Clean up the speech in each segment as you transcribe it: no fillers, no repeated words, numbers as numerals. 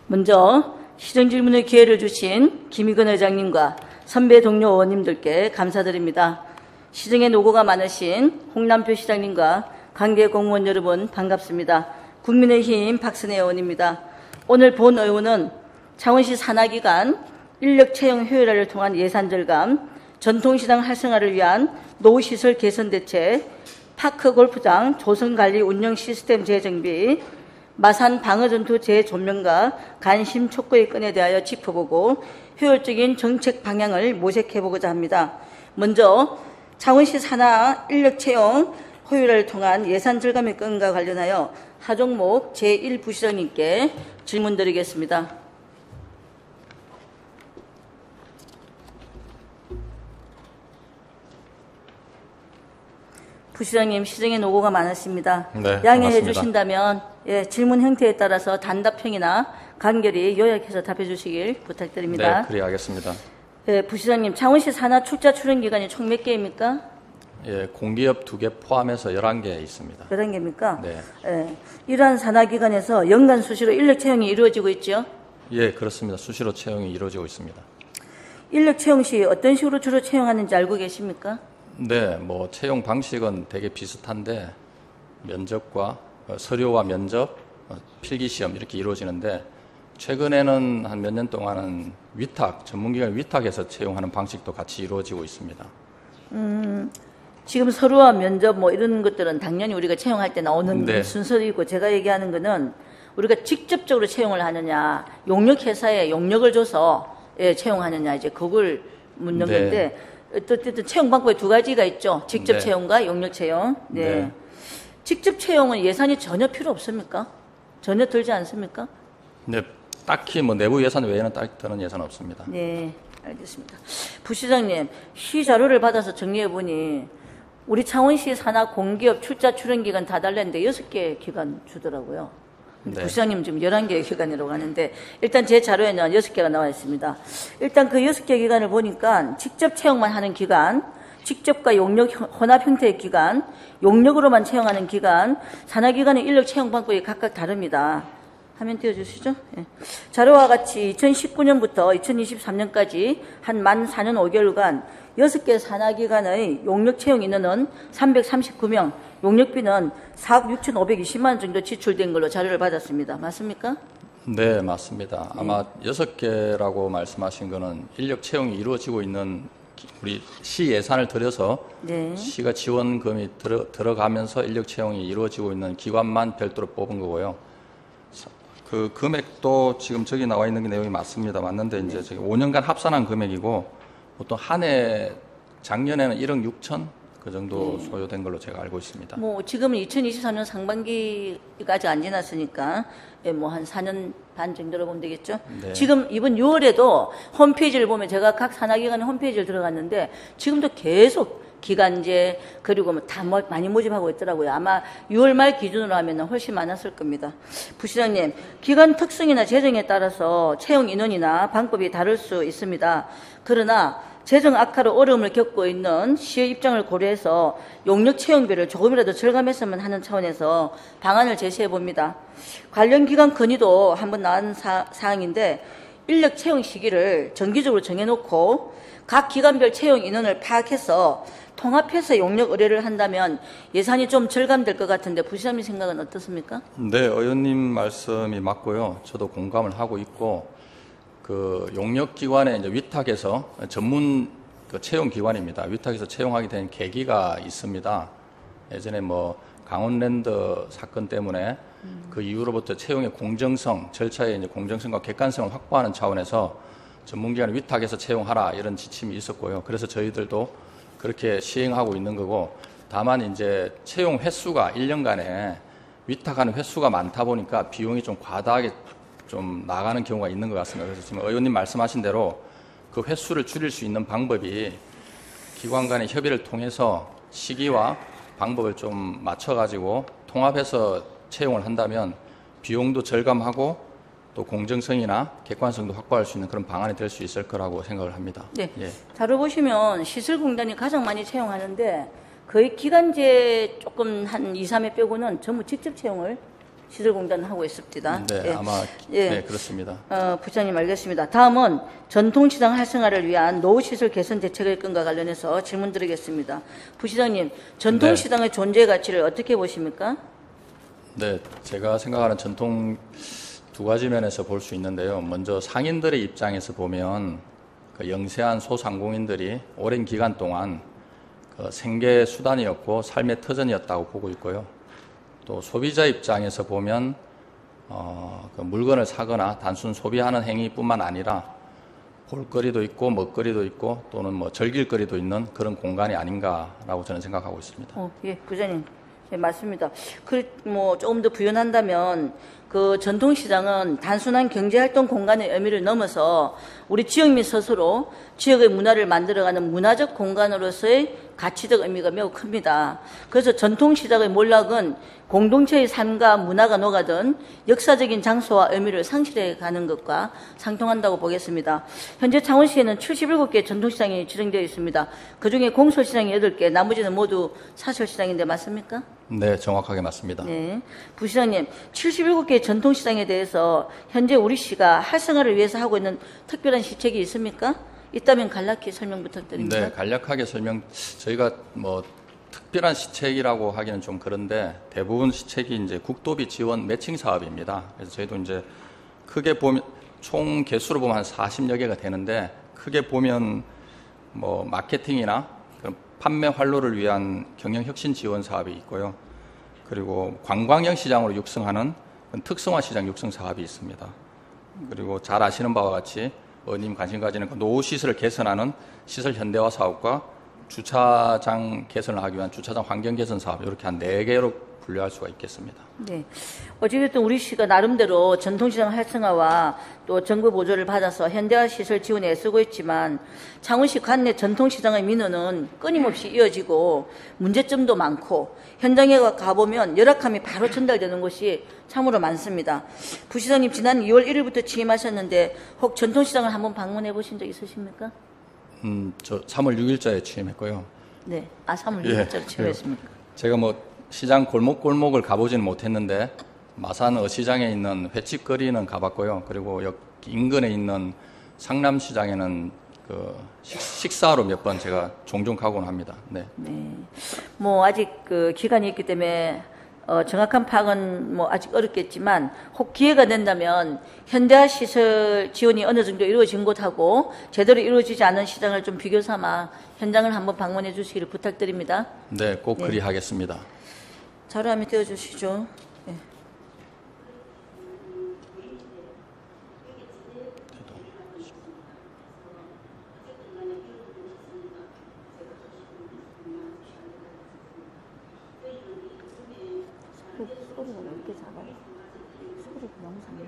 먼저 시정 질문의 기회를 주신 김희근 의장님과 선배 동료 의원님들께 감사드립니다. 시정에 노고가 많으신 홍남표 시장님과 관계 공무원 여러분 반갑습니다. 국민의힘 박선혜 의원입니다. 오늘 본 의원은 창원시 산하기관 인력 채용 효율화를 통한 예산 절감, 전통시장 활성화를 위한 노후시설 개선 대책, 파크 골프장 조성관리 운영 시스템 재정비, 마산 방어전투 재조명과 관심 촉구의 건에 대하여 짚어보고 효율적인 정책 방향을 모색해보고자 합니다. 먼저 창원시 산하 인력 채용 효율화를 통한 예산 절감의 건과 관련하여 하종목 제1부시장님께 질문드리겠습니다. 부시장님, 시정에 노고가 많으십니다. 네, 양해해 주신다면 질문 형태에 따라서 단답형이나 간결히 요약해서 답해 주시길 부탁드립니다. 네, 그리하겠습니다. 부시장님, 창원시 산하 출자 출연 기관이 총 몇 개입니까? 예, 공기업 2개 포함해서 11개 있습니다. 11개입니까? 네. 이러한 산하기관에서 연간 수시로 인력 채용이 이루어지고 있죠? 예, 그렇습니다. 수시로 채용이 이루어지고 있습니다. 인력 채용 시 어떤 식으로 주로 채용하는지 알고 계십니까? 네, 채용 방식은 되게 비슷한데 면접과 서류와 면접, 필기시험 이렇게 이루어지는데 최근에는 한 몇 년 동안은 위탁, 전문기관 위탁해서 채용하는 방식도 같이 이루어지고 있습니다. 지금 서류와 면접 이런 것들은 당연히 우리가 채용할 때 나오는 네. 순서이고 제가 얘기하는 거는 우리가 직접적으로 채용을 하느냐, 용역회사에 용역을 줘서 채용하느냐 이제 그걸 묻는 네. 건데 어쨌든 채용 방법에 두 가지가 있죠. 직접 네. 채용과 용역 채용. 네. 네. 직접 채용은 예산이 전혀 필요 없습니까? 전혀 들지 않습니까? 네, 딱히 내부 예산 외에는 딱 드는 예산 없습니다. 네, 알겠습니다. 부시장님, 시 자료를 받아서 정리해보니 우리 창원시 산하 공기업 출자 출연 기간 다 달랬는데 6개 기관 주더라고요. 네. 부시장님 지금 11개의 기관이라고 하는데 일단 제 자료에는 6개가 나와 있습니다. 일단 그 6개 기관을 보니까 직접 채용만 하는 기관, 직접과 용역 혼합 형태의 기관, 용역으로만 채용하는 기관, 산하기관의 인력 채용 방법이 각각 다릅니다. 화면 띄워주시죠. 예. 자료와 같이 2019년부터 2023년까지 한 만 4년 5개월간 6개 산하기관의 용역 채용 인원은 339명, 용역비는 4억 6,520만 원 정도 지출된 걸로 자료를 받았습니다. 맞습니까? 네, 맞습니다. 아마 6개라고 말씀하신 거는 인력 채용이 이루어지고 있는 우리 시 예산을 들여서 네. 시가 지원금이 들어가면서 인력 채용이 이루어지고 있는 기관만 별도로 뽑은 거고요. 그 금액도 지금 저기 나와 있는 게 내용이 맞습니다. 맞는데 이제 저기 5년간 합산한 금액이고 보통 한 해 작년에는 1억 6천 그 정도 소요된 걸로 제가 알고 있습니다. 지금은 2024년 상반기가 아직 안 지났으니까 한 4년 반 정도로 보면 되겠죠. 네. 지금 이번 6월에도 홈페이지를 보면 제가 각 산하기관의 홈페이지를 들어갔는데 지금도 계속 기간제 그리고 다 많이 모집하고 있더라고요. 아마 6월 말 기준으로 하면 훨씬 많았을 겁니다. 부시장님, 기관 특성이나 재정에 따라서 채용 인원이나 방법이 다를 수 있습니다. 그러나 재정 악화로 어려움을 겪고 있는 시의 입장을 고려해서 용역 채용비를 조금이라도 절감했으면 하는 차원에서 방안을 제시해 봅니다. 관련 기관 건의도 한번 나온 사항인데 인력 채용 시기를 정기적으로 정해놓고 각 기관별 채용 인원을 파악해서 통합해서 용역 의뢰를 한다면 예산이 좀 절감될 것 같은데 부시장님 생각은 어떻습니까? 네, 의원님 말씀이 맞고요. 저도 공감을 하고 있고 그 용역기관에 이제 위탁해서 전문 채용 기관입니다. 위탁해서 채용하게 된 계기가 있습니다. 예전에 강원랜드 사건 때문에 그 이후로부터 채용의 공정성, 절차의 이제 공정성과 객관성을 확보하는 차원에서 전문기관을 위탁해서 채용하라 이런 지침이 있었고요. 그래서 저희들도 그렇게 시행하고 있는 거고 다만 이제 채용 횟수가 1년간에 위탁하는 횟수가 많다 보니까 비용이 좀 과다하게 좀 나가는 경우가 있는 것 같습니다. 그래서 지금 의원님 말씀하신 대로 그 횟수를 줄일 수 있는 방법이 기관 간의 협의를 통해서 시기와 방법을 좀 맞춰가지고 통합해서 채용을 한다면 비용도 절감하고 또 공정성이나 객관성도 확보할 수 있는 그런 방안이 될 수 있을 거라고 생각을 합니다. 네. 예. 자료 보시면 시설공단이 가장 많이 채용하는데 거의 기간제 조금 한 2, 3회 빼고는 전부 직접 채용을 시설공단 하고 있습니다. 네, 예. 아마 예. 네, 그렇습니다. 부장님 알겠습니다. 다음은 전통시장 활성화를 위한 노후시설 개선 대책의 건과 관련해서 질문 드리겠습니다. 부시장님, 전통시장의 존재 가치를 어떻게 보십니까? 네, 제가 생각하는 전통 두 가지 면에서 볼 수 있는데요. 먼저 상인들의 입장에서 보면 그 영세한 소상공인들이 오랜 기간 동안 그 생계 수단이었고 삶의 터전이었다고 보고 있고요. 또 소비자 입장에서 보면 그 물건을 사거나 단순 소비하는 행위뿐만 아니라 볼거리도 있고 먹거리도 있고 또는 뭐 즐길거리도 있는 그런 공간이 아닌가라고 저는 생각하고 있습니다. 예, 부장님. 예, 맞습니다. 조금 더 부연한다면, 그 전통시장은 단순한 경제활동 공간의 의미를 넘어서 우리 지역민 스스로 지역의 문화를 만들어가는 문화적 공간으로서의 가치적 의미가 매우 큽니다. 그래서 전통시장의 몰락은 공동체의 삶과 문화가 녹아든 역사적인 장소와 의미를 상실해 가는 것과 상통한다고 보겠습니다. 현재 창원시에는 77개 전통시장이 지정되어 있습니다. 그중에 공설시장이 8개, 나머지는 모두 사설시장인데 맞습니까? 네, 정확하게 맞습니다. 네. 부시장님, 77개 전통시장에 대해서 현재 우리 시가 활성화를 위해서 하고 있는 특별한 시책이 있습니까? 있다면 간략히 설명 부탁드립니다. 네, 간략하게 저희가 뭐 특별한 시책이라고 하기는 좀 그런데 대부분 시책이 이제 국도비 지원 매칭 사업입니다. 그래서 저희도 이제 크게 보면 총 개수로 보면 한 40여 개가 되는데 크게 보면 뭐 마케팅이나 판매 활로를 위한 경영 혁신 지원 사업이 있고요. 그리고 관광형 시장으로 육성하는 특성화 시장 육성 사업이 있습니다. 그리고 잘 아시는 바와 같이 의원님 관심 가지는 노후 시설을 개선하는 시설 현대화 사업과 주차장 개선을 하기 위한 주차장 환경 개선 사업 이렇게 한 4개로 분류할 수가 있겠습니다. 네. 어찌됐든 우리 시가 나름대로 전통시장 활성화와 또 정부 보조를 받아서 현대화 시설 지원에 애쓰고 있지만 창원시 관내 전통시장의 민원은 끊임없이 이어지고 문제점도 많고 현장에 가보면 열악함이 바로 전달되는 곳이 참으로 많습니다. 부시장님 지난 2월 1일부터 취임하셨는데 혹 전통시장을 한번 방문해 보신 적 있으십니까? 저 3월 6일자에 취임했고요. 네. 3월 6일자로 취임했습니까? 제가 뭐 시장 골목골목을 가보지는 못했는데 마산 어시장에 있는 횟집거리는 가봤고요. 그리고 여기 인근에 있는 상남시장에는 그 식사로 몇 번 제가 종종 가곤 합니다. 네. 네. 뭐 아직 그 기간이 있기 때문에 정확한 파악은 뭐 아직 어렵겠지만 혹 기회가 된다면 현대화 시설 지원이 어느 정도 이루어진 곳하고 제대로 이루어지지 않은 시장을 좀 비교 삼아 현장을 한번 방문해 주시기를 부탁드립니다. 네, 꼭 네. 그리하겠습니다. 자료 한번 띄워주시죠. 네. 소리가 왜 이렇게 작아요? 소리가 너무 작네.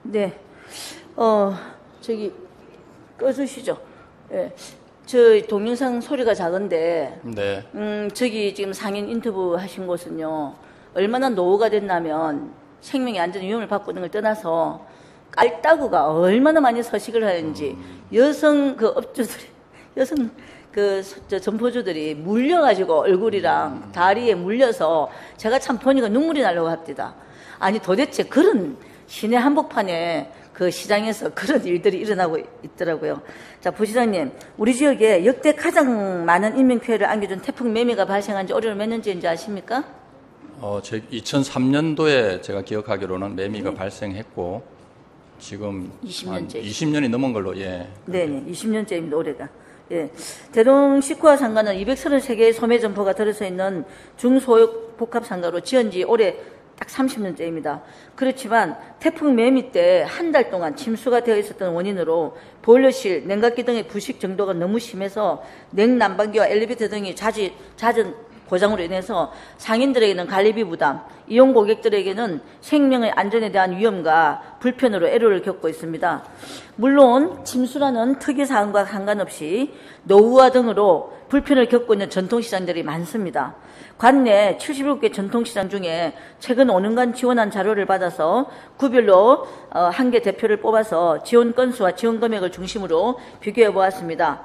네. 저기, 꺼주시죠. 예. 저 동영상 소리가 작은데, 네. 저기 지금 상인 인터뷰 하신 곳은요, 얼마나 노후가 됐냐면, 생명의 안전 위험을 받고 있는 걸 떠나서, 깔따구가 얼마나 많이 서식을 하는지, 여성 그 업주들이, 여성 점포주들이 물려가지고 얼굴이랑 다리에 물려서, 제가 참 보니까 눈물이 나려고 합니다. 아니, 도대체 그런, 시내 한복판에 그 시장에서 그런 일들이 일어나고 있더라고요. 자, 부시장님, 우리 지역에 역대 가장 많은 인명 피해를 안겨준 태풍 매미가 발생한 지 올해로 몇 년째인지 아십니까? 2003년도에 제가 기억하기로는 매미가 발생했고 지금 20년째. 20년이 넘은 걸로 예. 네네, 20년째입니다, 올해가. 예. 대동 식구와 상가는 233개의 소매 점포가 들어서 있는 중소형 복합 상가로 지은 지 올해 딱 30년째입니다. 그렇지만 태풍 매미 때 한 달 동안 침수가 되어 있었던 원인으로 보일러실, 냉각기 등의 부식 정도가 너무 심해서 냉난방기와 엘리베이터 등이 잦은 고장으로 인해서 상인들에게는 관리비 부담, 이용 고객들에게는 생명의 안전에 대한 위험과 불편으로 애로를 겪고 있습니다. 물론 침수라는 특이사항과 상관없이 노후화 등으로 불편을 겪고 있는 전통시장들이 많습니다. 관내 77개 전통시장 중에 최근 5년간 지원한 자료를 받아서 구별로 한 개 대표를 뽑아서 지원 건수와 지원 금액을 중심으로 비교해 보았습니다.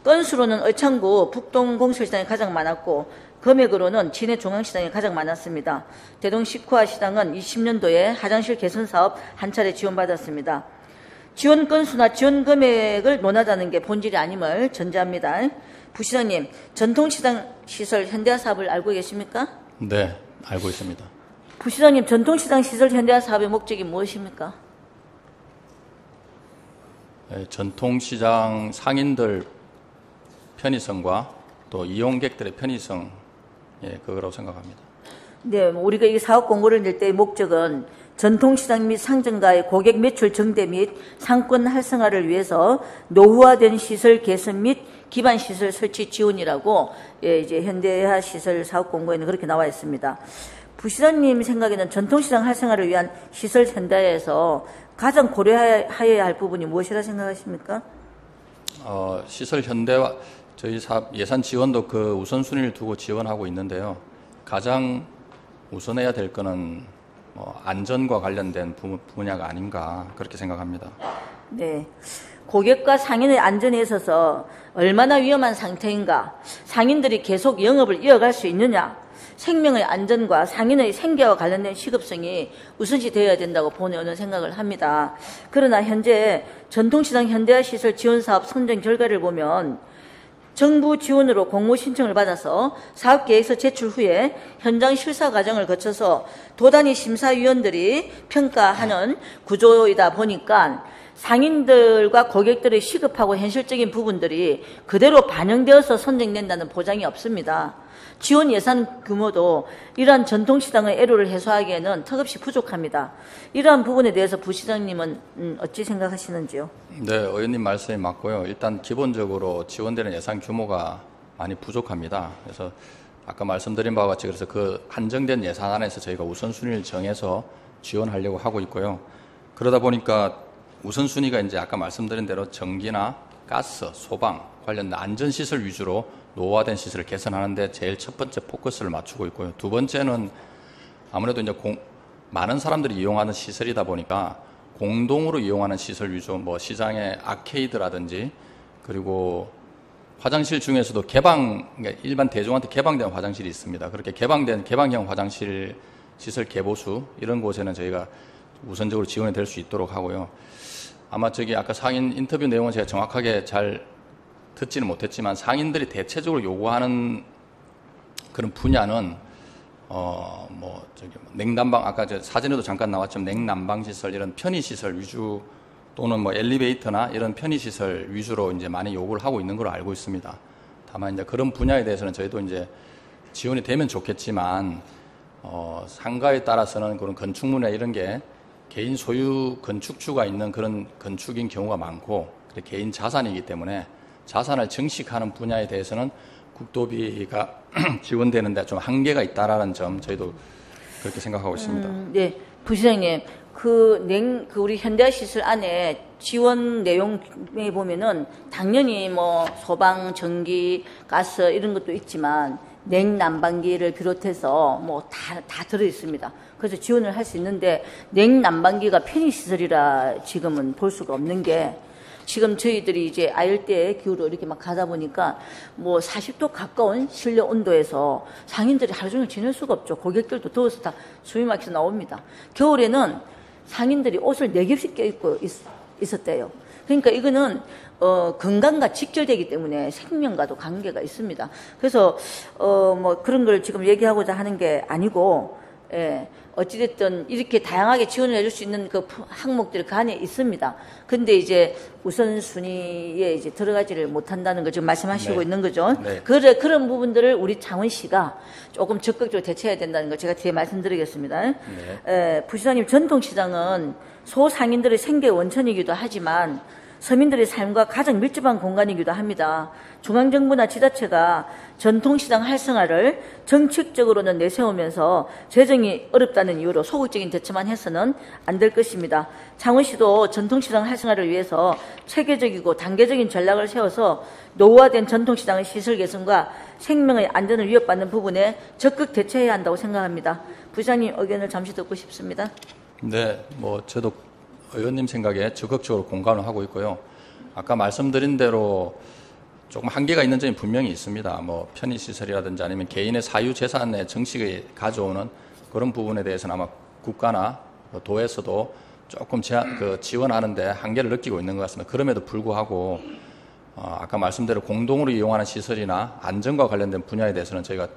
건수로는 의창구 북동공설시장이 가장 많았고 금액으로는 진해 중앙시장이 가장 많았습니다. 대동 식후화 시장은 20년도에 화장실 개선 사업 한 차례 지원받았습니다. 지원 건수나 지원 금액을 논하자는 게 본질이 아님을 전제합니다. 부시장님, 전통시장 시설 현대화 사업을 알고 계십니까? 네, 알고 있습니다. 부시장님, 전통시장 시설 현대화 사업의 목적이 무엇입니까? 네, 전통시장 상인들 편의성과 또 이용객들의 편의성, 그거라고 생각합니다. 네, 우리가 이 사업 공고를 낼 때의 목적은 전통시장 및 상점가의 고객 매출 증대 및 상권 활성화를 위해서 노후화된 시설 개선 및 기반 시설 설치 지원이라고 이제 현대화 시설 사업 공고에는 그렇게 나와 있습니다. 부시장님 생각에는 전통시장 활성화를 위한 시설 현대화에서 가장 고려해야 할 부분이 무엇이라 생각하십니까? 시설 현대화, 저희 사업 예산 지원도 그 우선순위를 두고 지원하고 있는데요. 가장 우선해야 될 거는 안전과 관련된 분야가 아닌가 그렇게 생각합니다. 네, 고객과 상인의 안전에 있어서 얼마나 위험한 상태인가, 상인들이 계속 영업을 이어갈 수 있느냐, 생명의 안전과 상인의 생계와 관련된 시급성이 우선시 되어야 된다고 본의원은 생각을 합니다. 그러나 현재 전통시장 현대화 시설 지원 사업 선정 결과를 보면 정부 지원으로 공모 신청을 받아서 사업계획서 제출 후에 현장 실사 과정을 거쳐서 도단위 심사위원들이 평가하는 구조이다 보니까 상인들과 고객들의 시급하고 현실적인 부분들이 그대로 반영되어서 선정된다는 보장이 없습니다. 지원 예산 규모도 이러한 전통시장의 애로를 해소하기에는 턱없이 부족합니다. 이러한 부분에 대해서 부시장님은 어찌 생각하시는지요? 네, 의원님 말씀이 맞고요. 일단 기본적으로 지원되는 예산 규모가 많이 부족합니다. 그래서 아까 말씀드린 바와 같이 그래서 그 한정된 예산안에서 저희가 우선순위를 정해서 지원하려고 하고 있고요. 그러다 보니까 우선순위가 이제 아까 말씀드린 대로 전기나 가스, 소방 관련 안전시설 위주로 노후화된 시설을 개선하는데 제일 첫 번째 포커스를 맞추고 있고요. 두 번째는 아무래도 이제 많은 사람들이 이용하는 시설이다 보니까 공동으로 이용하는 시설 위주, 뭐 시장의 아케이드라든지 그리고 화장실 중에서도 그러니까 일반 대중한테 개방된 화장실이 있습니다. 그렇게 개방된 개방형 화장실 시설 개보수 이런 곳에는 저희가 우선적으로 지원이 될 수 있도록 하고요. 아마 아까 상인 인터뷰 내용은 제가 정확하게 잘 듣지는 못했지만 상인들이 대체적으로 요구하는 그런 분야는 냉난방, 아까 사진에도 잠깐 나왔지만 냉난방 시설 이런 편의 시설 위주 또는 뭐 엘리베이터나 이런 편의 시설 위주로 이제 많이 요구를 하고 있는 걸로 알고 있습니다. 다만 이제 그런 분야에 대해서는 저희도 이제 지원이 되면 좋겠지만 상가에 따라서는 그런 건축물이나 이런 게 개인 소유 건축주가 있는 그런 건축인 경우가 많고 개인 자산이기 때문에 자산을 증식하는 분야에 대해서는 국도비가 지원되는데 좀 한계가 있다라는 점 저희도 그렇게 생각하고 있습니다. 네, 부시장님, 우리 현대화 시설 안에 지원 내용에 보면은 당연히 뭐 소방, 전기, 가스 이런 것도 있지만 냉난방기를 비롯해서 뭐 다 들어 있습니다. 그래서 지원을 할 수 있는데 냉난방기가 편의시설이라 지금은 볼 수가 없는 게 지금 저희들이 이제 아열대 기후로 이렇게 막 가다 보니까 뭐 40도 가까운 실내 온도에서 상인들이 하루 종일 지낼 수가 없죠. 고객들도 더워서 다 숨이 막혀서 나옵니다. 겨울에는 상인들이 옷을 4겹씩 껴입고 있었대요. 그러니까 이거는 건강과 직결되기 때문에 생명과도 관계가 있습니다. 그래서 뭐 그런 걸 지금 얘기하고자 하는 게 아니고 어찌됐든 이렇게 다양하게 지원을 해줄 수 있는 그 항목들이 그 안에 있습니다. 근데 이제 우선순위에 이제 들어가지를 못한다는 거 지금 말씀하시고 네. 있는 거죠. 네. 그런 부분들을 우리 창원시가 조금 적극적으로 대처해야 된다는 거 제가 뒤에 말씀드리겠습니다. 네. 부시장님, 전통시장은 소상인들의 생계 원천이기도 하지만 서민들의 삶과 가장 밀접한 공간이기도 합니다. 중앙정부나 지자체가 전통시장 활성화를 정책적으로는 내세우면서 재정이 어렵다는 이유로 소극적인 대처만 해서는 안 될 것입니다. 창원시도 전통시장 활성화를 위해서 체계적이고 단계적인 전략을 세워서 노후화된 전통시장의 시설 개선과 생명의 안전을 위협받는 부분에 적극 대처해야 한다고 생각합니다. 부시장님 의견을 잠시 듣고 싶습니다. 네, 저도 의원님 생각에 적극적으로 공감을 하고 있고요. 아까 말씀드린 대로 조금 한계가 있는 점이 분명히 있습니다. 편의시설이라든지 아니면 개인의 사유재산의 정식이 가져오는 그런 부분에 대해서는 아마 국가나 도에서도 조금 지원하는데 한계를 느끼고 있는 것 같습니다. 그럼에도 불구하고 아까 말씀대로 공동으로 이용하는 시설이나 안전과 관련된 분야에 대해서는 저희가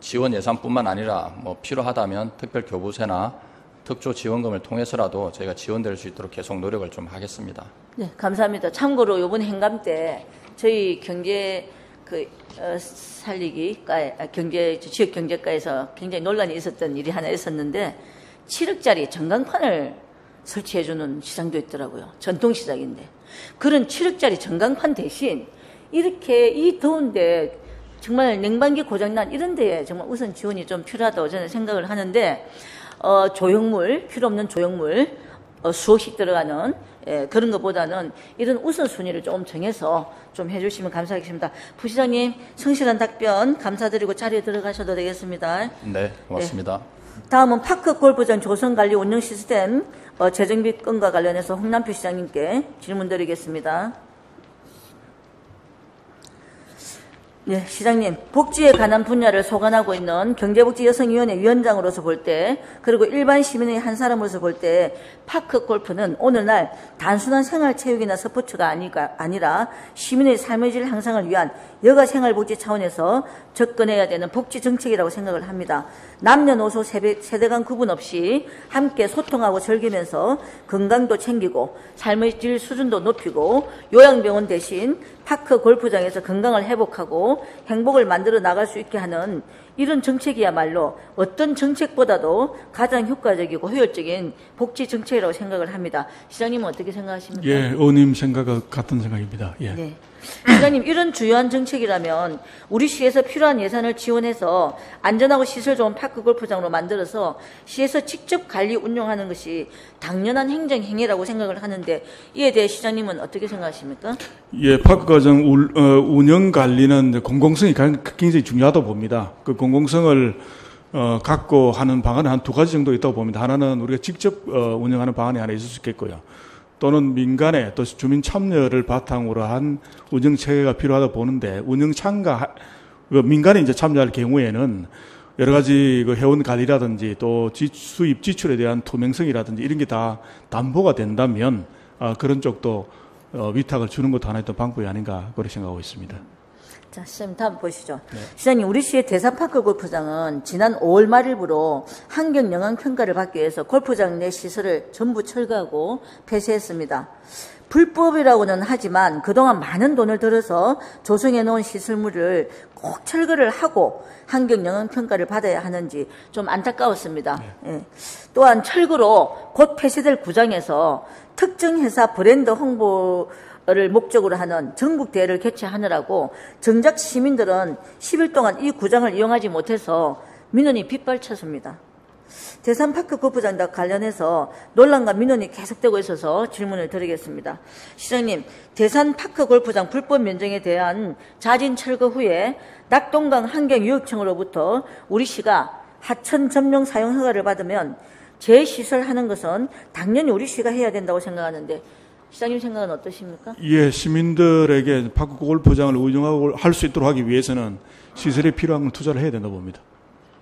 지원 예산뿐만 아니라 필요하다면 특별교부세나 특조 지원금을 통해서라도 저희가 지원될 수 있도록 계속 노력을 좀 하겠습니다. 네, 감사합니다. 참고로 이번 행감 때 저희 지역 경제과에서 굉장히 논란이 있었던 일이 하나 있었는데 7억짜리 전광판을 설치해주는 시장도 있더라고요. 전통시장인데. 그런 7억짜리 전광판 대신 이렇게 이 더운데 정말 냉방기 고장난 이런 데에 정말 우선 지원이 좀 필요하다고 저는 생각을 하는데 필요 없는 조형물, 수억씩 들어가는 그런 것보다는 이런 우선순위를 좀 정해서 좀 해주시면 감사하겠습니다. 부시장님 성실한 답변 감사드리고 자리에 들어가셔도 되겠습니다. 네, 고맙습니다. 다음은 파크 골프장 조성관리 운영 시스템 재정비 건과 관련해서 홍남표 시장님께 질문드리겠습니다. 네, 시장님, 복지에 관한 분야를 소관하고 있는 경제복지여성위원회 위원장으로서 볼 때, 그리고 일반 시민의 한 사람으로서 볼 때, 파크 골프는 오늘날 단순한 생활체육이나 스포츠가 아니라 시민의 삶의 질 향상을 위한 여가생활복지 차원에서 접근해야 되는 복지정책이라고 생각을 합니다. 남녀노소 세대 간 구분 없이 함께 소통하고 즐기면서 건강도 챙기고 삶의 질 수준도 높이고 요양병원 대신 파크 골프장에서 건강을 회복하고 행복을 만들어 나갈 수 있게 하는 이런 정책이야말로 어떤 정책보다도 가장 효과적이고 효율적인 복지 정책이라고 생각을 합니다. 시장님은 어떻게 생각하십니까? 예, 의원님 생각과 같은 생각입니다. 예. 네. 시장님, 이런 주요한 정책이라면 우리 시에서 필요한 예산을 지원해서 안전하고 시설 좋은 파크 골프장으로 만들어서 시에서 직접 관리 운영하는 것이 당연한 행정 행위라고 생각을 하는데 이에 대해 시장님은 어떻게 생각하십니까? 예, 파크 과정 운영 관리는 공공성이 굉장히 중요하다고 봅니다. 그 공공성을 갖고 하는 방안은 한 두 가지 정도 있다고 봅니다. 하나는 우리가 직접 운영하는 방안이 하나 있을 수 있겠고요. 또는 민간의 또 주민 참여를 바탕으로 한 운영 체계가 필요하다고 보는데 민간이 이제 참여할 경우에는 여러 가지 그 회원 관리라든지 또 수입 지출에 대한 투명성이라든지 이런 게 다 담보가 된다면 그런 쪽도 위탁을 주는 것도 하나의 또 방법이 아닌가 그렇게 생각하고 있습니다. 자, 시장님 다음 보시죠. 네. 시장님, 우리 시의 대산파크 골프장은 지난 5월 말일부로 환경 영향 평가를 받기 위해서 골프장 내 시설을 전부 철거하고 폐쇄했습니다. 불법이라고는 하지만 그동안 많은 돈을 들여서 조성해 놓은 시설물을 꼭 철거를 하고 환경 영향 평가를 받아야 하는지 좀 안타까웠습니다. 네. 예. 또한 철거로 곧 폐쇄될 구장에서 특정 회사 브랜드 홍보를 목적으로 하는 전국 대회를 개최하느라고 정작 시민들은 10일 동안 이 구장을 이용하지 못해서 민원이 빗발쳤습니다. 대산파크 골프장과 관련해서 논란과 민원이 계속되고 있어서 질문을 드리겠습니다. 시장님, 대산파크 골프장 불법 면적에 대한 자진 철거 후에 낙동강 환경유역청으로부터 우리 시가 하천 점용 사용 허가를 받으면 재시설하는 것은 당연히 우리 시가 해야 된다고 생각하는데 시장님 생각은 어떠십니까? 예, 시민들에게 파크 골프장을 운영하고 할 수 있도록 하기 위해서는 시설에 필요한 건 투자를 해야 된다고 봅니다.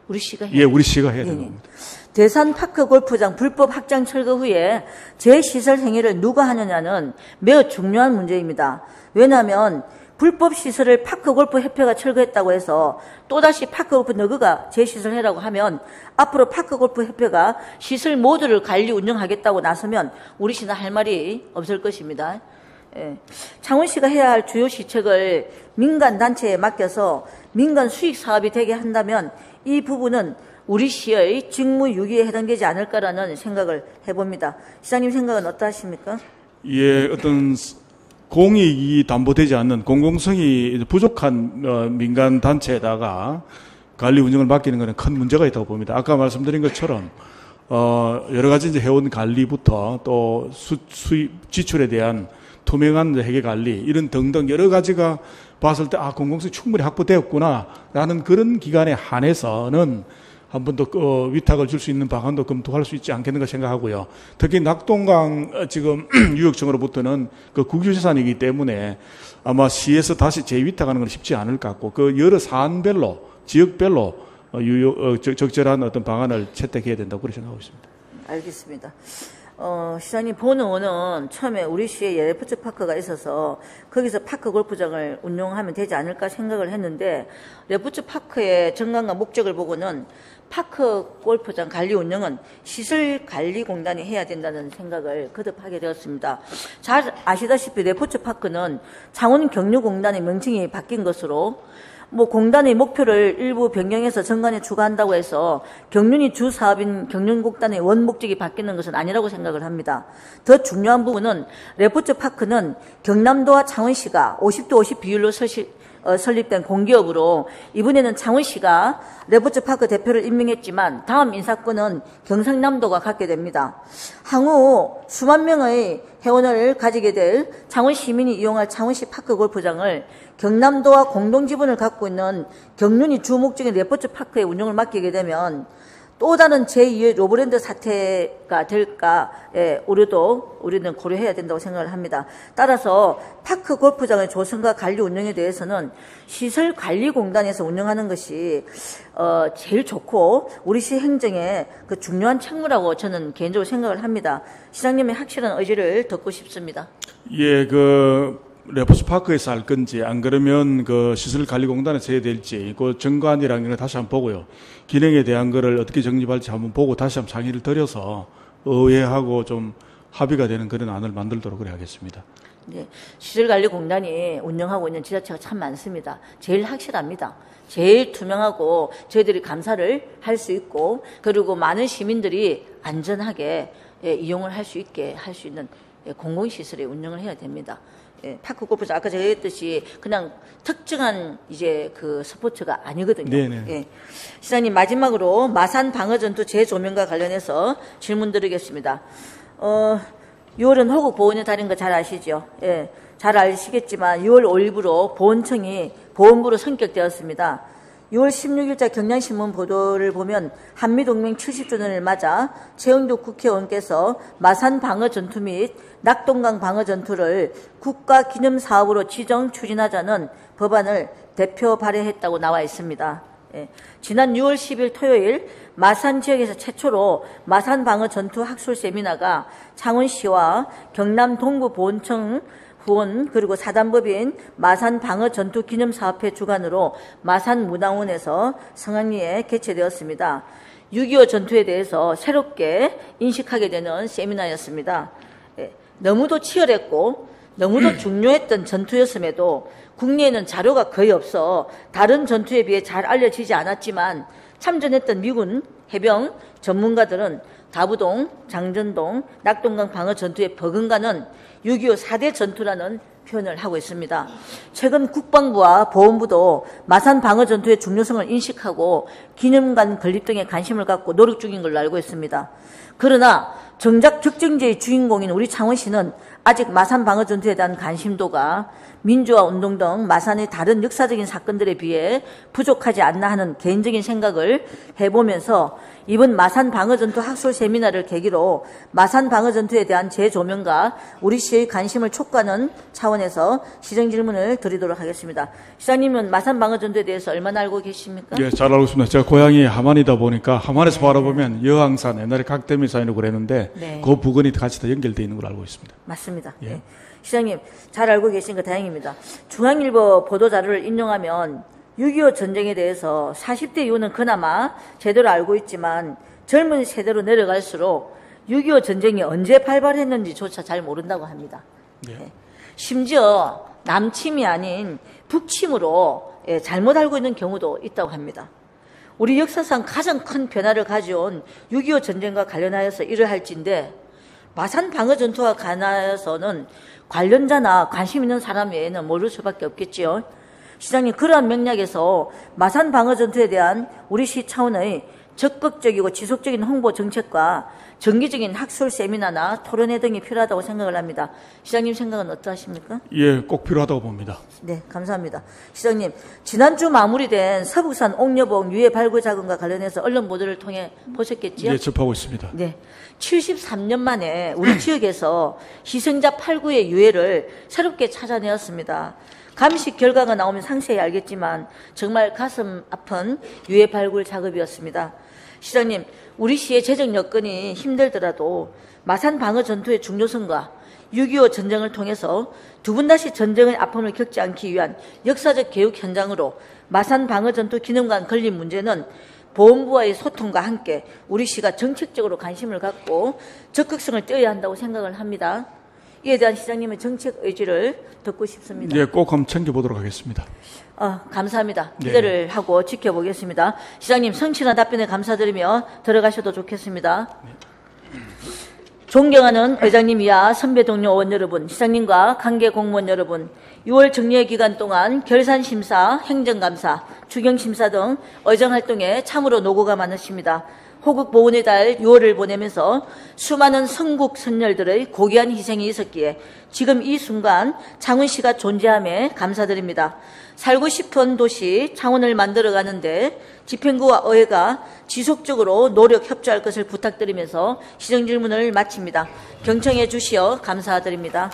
우리 시가 해야 예, 우리 시가 해야 된다고 봅니다. 대산 파크 골프장 불법 확장 철거 후에 재시설 행위를 누가 하느냐는 매우 중요한 문제입니다. 왜냐하면 불법 시설을 파크골프협회가 철거했다고 해서 또다시 파크골프 너그가 재시설해라고 하면 앞으로 파크골프협회가 시설 모두를 관리 운영하겠다고 나서면 우리 시는 할 말이 없을 것입니다. 예. 창원시가 해야 할 주요 시책을 민간 단체에 맡겨서 민간 수익 사업이 되게 한다면 이 부분은 우리 시의 직무유기에 해당되지 않을까라는 생각을 해봅니다. 시장님 생각은 어떠하십니까? 예, 어떤 공익이 담보되지 않는 공공성이 부족한 민간 단체에다가 관리 운영을 맡기는 것은 큰 문제가 있다고 봅니다. 아까 말씀드린 것처럼 여러 가지 이제 해온 관리부터 또 수입 지출에 대한 투명한 회계 관리 이런 등등 여러 가지가 봤을 때 공공성이 충분히 확보되었구나라는 그런 기간에 한해서는 한 번 더 위탁을 줄 수 있는 방안도 검토할 수 있지 않겠는가 생각하고요. 특히 낙동강 지금 유역청으로부터는 그 국유재산이기 때문에 아마 시에서 다시 재위탁하는 건 쉽지 않을 것 같고 그 여러 사안별로 지역별로 적절한 어떤 방안을 채택해야 된다고 그렇게 생각하고 있습니다. 알겠습니다. 시장님 본의원은 처음에 우리 시에 레포츠 파크가 있어서 거기서 파크 골프장을 운영하면 되지 않을까 생각을 했는데 레포츠 파크의 정강과 목적을 보고는 파크 골프장 관리 운영은 시설관리공단이 해야 된다는 생각을 거듭하게 되었습니다. 잘 아시다시피 레포츠 파크는 창원경유공단의 명칭이 바뀐 것으로 공단의 목표를 일부 변경해서 정관에 추가한다고 해서 경륜이 주 사업인 경륜공단의 원 목적이 바뀌는 것은 아니라고 생각을 합니다. 더 중요한 부분은 레포츠 파크는 경남도와 창원시가 50대 50 비율로 설립된 공기업으로 이번에는 창원시가 레포츠 파크 대표를 임명했지만 다음 인사권은 경상남도가 갖게 됩니다. 향후 수만 명의 회원을 가지게 될 창원 시민이 이용할 창원시 파크 골프장을 경남도와 공동 지분을 갖고 있는 경륜이 주 목적인 레포츠 파크의 운영을 맡기게 되면 또 다른 제2의 로브랜드 사태가 될까에 우리는 고려해야 된다고 생각을 합니다. 따라서 파크 골프장의 조성과 관리 운영에 대해서는 시설관리공단에서 운영하는 것이 제일 좋고 우리 시 행정의 그 중요한 책무라고 저는 개인적으로 생각을 합니다. 시장님의 확실한 의지를 듣고 싶습니다. 예, 레포츠 파크에서 할 건지 안 그러면 시설관리공단에서 해야 될지 그 정관이라는 걸 다시 한번 보고요. 기능에 대한 거를 어떻게 정립할지 한번 보고 다시 한번 상의를 드려서 의회하고 좀 합의가 되는 그런 안을 만들도록 그래 하겠습니다. 네, 시설관리공단이 운영하고 있는 지자체가 참 많습니다. 제일 확실합니다. 제일 투명하고 저희들이 감사를 할 수 있고 그리고 많은 시민들이 안전하게 이용을 할 수 있게 할 수 있는 공공시설의 운영을 해야 됩니다. 파크 골프장 아까 제가 얘기했듯이 그냥 특정한 그 스포츠가 아니거든요. 네네. 시장님 마지막으로 마산 방어전투 재조명과 관련해서 질문 드리겠습니다. 6월은 호국 보훈의 달인 거 잘 아시죠? 예, 잘 아시겠지만 6월 5일부로 보훈청이 보훈부로 성격되었습니다. 6월 16일자 경향신문 보도를 보면 한미동맹 70주년을 맞아 최영두 국회의원께서 마산 방어전투 및 낙동강 방어전투를 국가기념사업으로 지정 추진하자는 법안을 대표 발의했다고 나와 있습니다. 지난 6월 10일 토요일 마산 지역에서 최초로 마산 방어전투 학술 세미나가 창원시와 경남 동구보훈청 후원 그리고 사단법인 마산 방어전투 기념사업회 주관으로 마산 문화원에서 성황리에 개최되었습니다. 6.25 전투에 대해서 새롭게 인식하게 되는 세미나였습니다. 너무도 치열했고 너무도 중요했던 전투였음에도 국내에는 자료가 거의 없어 다른 전투에 비해 잘 알려지지 않았지만 참전했던 미군 해병 전문가들은 다부동, 장전동, 낙동강 방어 전투에 버금가는 6.25 4대 전투라는 표현을 하고 있습니다. 최근 국방부와 보훈부도 마산 방어 전투의 중요성을 인식하고 기념관 건립 등에 관심을 갖고 노력 중인 걸로 알고 있습니다. 그러나 정작 적정제의 주인공인 우리 창원시는 아직 마산 방어 전투에 대한 관심도가 민주화 운동 등 마산의 다른 역사적인 사건들에 비해 부족하지 않나 하는 개인적인 생각을 해보면서 이번 마산 방어전투 학술 세미나를 계기로 마산 방어전투에 대한 재조명과 우리 시의 관심을 촉구하는 차원에서 시정 질문을 드리도록 하겠습니다. 시장님은 마산 방어전투에 대해서 얼마나 알고 계십니까? 예, 잘 알고 있습니다. 제가 고향이 함안이다 보니까 함안에서 바라보면 여항산, 옛날에 각대미산이라고 그랬는데 있는데 네. 그 부분이 같이 다 연결되어 있는 걸로 알고 있습니다. 맞습니다. 예. 네. 시장님 잘 알고 계신 거 다행입니다. 중앙일보 보도자료를 인용하면 6.25 전쟁에 대해서 40대 이후는 그나마 제대로 알고 있지만 젊은 세대로 내려갈수록 6.25 전쟁이 언제 발발했는지조차 잘 모른다고 합니다. 예. 네. 심지어 남침이 아닌 북침으로 잘못 알고 있는 경우도 있다고 합니다. 우리 역사상 가장 큰 변화를 가져온 6.25 전쟁과 관련하여서 이를 할진데 마산 방어 전투와 관하여서는 관련자나 관심 있는 사람 외에는 모를 수밖에 없겠지요. 시장님, 그러한 맥락에서 마산 방어 전투에 대한 우리 시 차원의 적극적이고 지속적인 홍보 정책과 정기적인 학술 세미나나 토론회 등이 필요하다고 생각을 합니다. 시장님 생각은 어떠하십니까? 예, 꼭 필요하다고 봅니다. 네, 감사합니다. 시장님, 지난주 마무리된 서북산 옥녀봉 유해 발굴 자금과 관련해서 언론 보도를 통해 보셨겠지요? 예, 접하고 있습니다. 네. 73년 만에 우리 지역에서 희생자 8구의 유해를 새롭게 찾아내었습니다. 감식 결과가 나오면 상세히 알겠지만 정말 가슴 아픈 유해 발굴 작업이었습니다. 시장님, 우리 시의 재정 여건이 힘들더라도 마산 방어 전투의 중요성과 6.25 전쟁을 통해서 두 번 다시 전쟁의 아픔을 겪지 않기 위한 역사적 교육 현장으로 마산 방어 전투 기념관 건립 문제는 보훈부와의 소통과 함께 우리 시가 정책적으로 관심을 갖고 적극성을 떼어야 한다고 생각을 합니다. 이에 대한 시장님의 정책 의지를 듣고 싶습니다. 예, 꼭 한번 챙겨보도록 하겠습니다. 감사합니다. 네. 기대를 하고 지켜보겠습니다. 시장님 성실한 답변에 감사드리며 들어가셔도 좋겠습니다. 존경하는 회장님 이하 선배 동료 의원 여러분, 시장님과 관계 공무원 여러분, 6월 정례 기간 동안 결산심사, 행정감사, 추경심사 등 의정활동에 참으로 노고가 많으십니다. 호국 보훈의 달 6월을 보내면서 수많은 선국 선열들의 고귀한 희생이 있었기에 지금 이 순간 창원시가 존재함에 감사드립니다. 살고 싶은 도시 창원을 만들어가는데 집행부와 의회가 지속적으로 노력 협조할 것을 부탁드리면서 시정질문을 마칩니다. 경청해 주시어 감사드립니다.